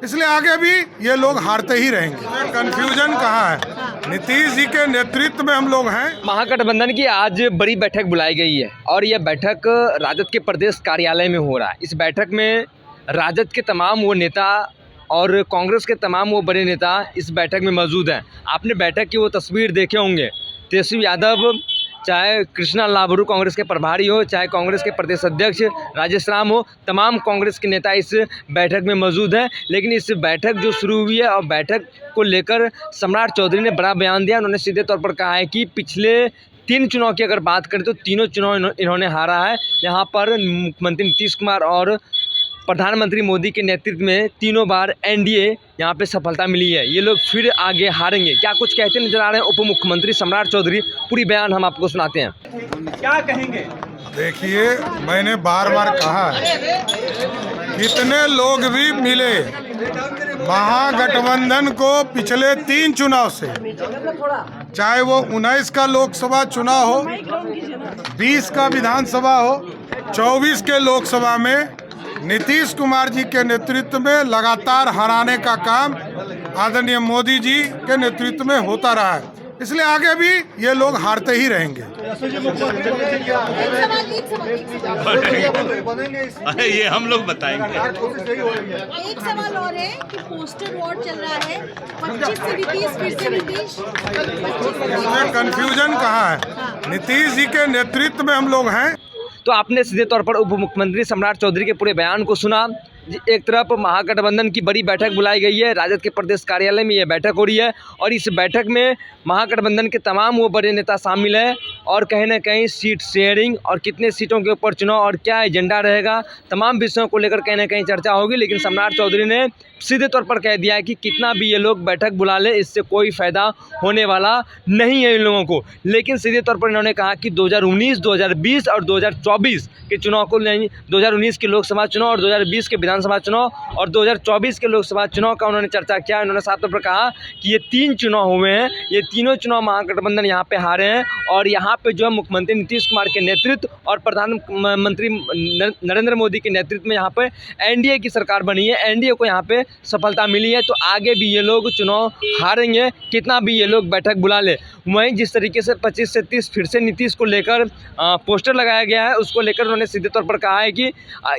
इसलिए आगे भी ये लोग हारते ही रहेंगे। कंफ्यूजन कहाँ है? नीतीश जी के नेतृत्व में हम लोग हैं। महागठबंधन की आज बड़ी बैठक बुलाई गई है और यह बैठक राजद के प्रदेश कार्यालय में हो रहा है। इस बैठक में राजद के तमाम वो नेता और कांग्रेस के तमाम वो बड़े नेता इस बैठक में मौजूद हैं। आपने बैठक की वो तस्वीर देखे होंगे। तेजस्वी यादव, चाहे कृष्णा लाभरू कांग्रेस के प्रभारी हो, चाहे कांग्रेस के प्रदेश अध्यक्ष राजेश राम हो, तमाम कांग्रेस के नेता इस बैठक में मौजूद हैं। लेकिन इस बैठक जो शुरू हुई है और बैठक को लेकर सम्राट चौधरी ने बड़ा बयान दिया। उन्होंने सीधे तौर पर कहा है कि पिछले 3 चुनाव की अगर बात करें तो तीनों चुनाव इन्होंने हारा है। यहाँ पर मुख्यमंत्री नीतीश कुमार और प्रधानमंत्री मोदी के नेतृत्व में तीनों बार एनडीए यहाँ पे सफलता मिली है। ये लोग फिर आगे हारेंगे, क्या कुछ कहते नजर आ रहे हैं उप मुख्यमंत्री सम्राट चौधरी। पूरी बयान हम आपको सुनाते हैं। क्या कहेंगे? देखिए, मैंने बार बार कहा है, कितने लोग भी मिले महागठबंधन को पिछले 3 चुनाव से, चाहे वो 19 का लोकसभा चुनाव हो, 20 का विधानसभा हो, 24 के लोकसभा में नीतीश कुमार जी के नेतृत्व में लगातार हराने का काम आदरणीय मोदी जी के नेतृत्व में होता रहा है। इसलिए आगे भी ये लोग हारते ही रहेंगे। अरे ये हम लोग बताएंगे। एक सवाल और है कि पोस्टर वोट चल रहा है, 25 से नीतीश, फिर से नीतीश। इसमें कंफ्यूजन कहाँ है? नीतीश जी के नेतृत्व में हम लोग हैं। तो आपने सीधे तौर पर उप मुख्यमंत्री सम्राट चौधरी के पूरे बयान को सुना। एक तरफ महागठबंधन की बड़ी बैठक बुलाई गई है, राजद के प्रदेश कार्यालय में यह बैठक हो रही है और इस बैठक में महागठबंधन के तमाम वो बड़े नेता शामिल हैं और कहीं ना कहीं सीट शेयरिंग और कितने सीटों के ऊपर चुनाव और क्या एजेंडा रहेगा, तमाम विषयों को लेकर कहीं ना कहीं चर्चा होगी। लेकिन सम्राट चौधरी ने सीधे तौर पर कह दिया है कि कितना भी ये लोग बैठक बुला ले, इससे कोई फ़ायदा होने वाला नहीं है इन लोगों को। लेकिन सीधे तौर पर इन्होंने कहा कि 2019, 2020 और 2024 के चुनाव को नहीं, 2019 के लोकसभा चुनाव और 2020 के विधानसभा चुनाव और 2024 के लोकसभा चुनाव का उन्होंने चर्चा किया। उन्होंने साफ तौर पर कहा कि ये 3 चुनाव हुए हैं, ये तीनों चुनाव महागठबंधन यहाँ पे हारे हैं और यहाँ पे जो है मुख्यमंत्री नीतीश कुमार के नेतृत्व और प्रधानमंत्री नरेंद्र मोदी के नेतृत्व में यहाँ पे एनडीए की सरकार बनी है, एनडीए को यहाँ पे सफलता मिली है। तो आगे भी ये लोग चुनाव हारेंगे, कितना भी ये लोग बैठक बुला ले। वहीं जिस तरीके से 25 से 30 फिर से नीतीश को लेकर पोस्टर लगाया गया है, उसको लेकर उन्होंने सीधे तौर पर कहा है कि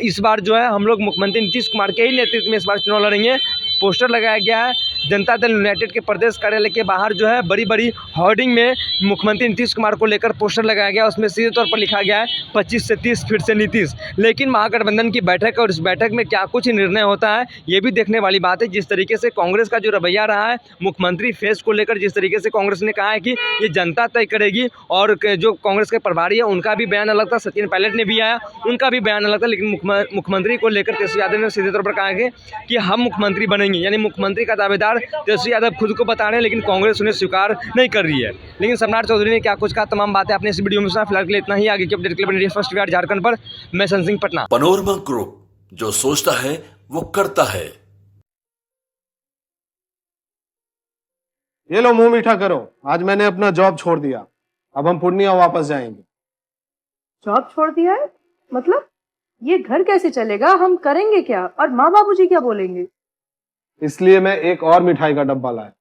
इस बार जो है हम लोग मुख्यमंत्री नीतीश कुमार के ही नेतृत्व में इस बार चुनाव लड़ेंगे। पोस्टर लगाया गया है जनता दल यूनाइटेड के प्रदेश कार्यालय के बाहर, जो है बड़ी बड़ी होर्डिंग में मुख्यमंत्री नीतीश कुमार को लेकर पोस्टर लगाया गया। उसमें सीधे तौर पर लिखा गया है 25 से 30 फिर से नीतीश। लेकिन महागठबंधन की बैठक और इस बैठक में क्या कुछ निर्णय होता है, ये भी देखने वाली बात है। जिस तरीके से कांग्रेस का जो रवैया रहा है मुख्यमंत्री फेस को लेकर, जिस तरीके से कांग्रेस ने कहा है कि ये जनता तय करेगी और जो कांग्रेस के प्रभारी है उनका भी बयान अलग था, सचिन पायलट ने भी आया, उनका भी बयान अलग था। लेकिन मुख्यमंत्री को लेकर तेजस्वी यादव ने सीधे तौर पर कहा है कि हम मुख्यमंत्री बनेंगे, यानी मुख्यमंत्री का दावेदार तेजस्वी यादव खुद को बता रहे हैं, लेकिन कांग्रेस उन्हें स्वीकार नहीं कर रही है। लेकिन सम्राट चौधरी ने क्या कुछ कहा, तमाम बातें आपने इस वीडियो में सुना। फिलहाल के लिए इतना ही। आगे की अपडेट के लिए बने रहिए फर्स्ट बिहार झारखंड पर। मैं सन सिंह, पटना। पैनोरमा ग्रुप, जो सोचता है वो करता है। ये लो, मुंह मीठा करो। आज मैंने अपना जॉब छोड़ दिया, अब हम पूर्णिया वापस जाएंगे। जॉब छोड़ दिया है? मतलब ये घर कैसे चलेगा? हम करेंगे क्या? और माँ बाबूजी क्या बोलेंगे? इसलिए मैं एक और मिठाई का डब्बा लाया।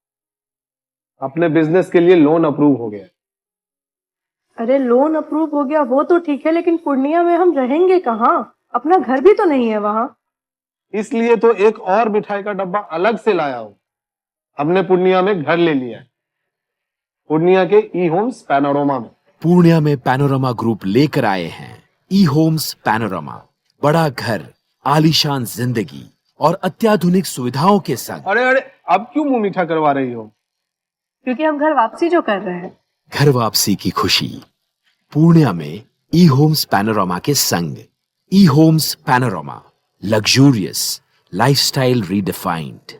अपने बिजनेस के लिए लोन अप्रूव हो गया। अरे लोन अप्रूव हो गया वो तो ठीक है, लेकिन पूर्णिया में हम रहेंगे कहाँ? अपना घर भी तो नहीं है वहाँ। इसलिए तो एक और मिठाई का डब्बा अलग से लाया हूँ। हमने पूर्णिया में घर ले लिया है, पूर्णिया के ई होम्स पैनोरमा में। पूर्णिया में पैनोरमा ग्रुप लेकर आए हैं ई होम्स पैनोरमा। बड़ा घर, आलीशान जिंदगी और अत्याधुनिक सुविधाओं के संग। अरे अरे, अब क्यों मुंह मीठा करवा रही हो? क्योंकि हम घर वापसी जो कर रहे हैं। घर वापसी की खुशी पूर्णिया में ई होम्स पैनोरमा के संग। E homes panorama, luxurious lifestyle redefined.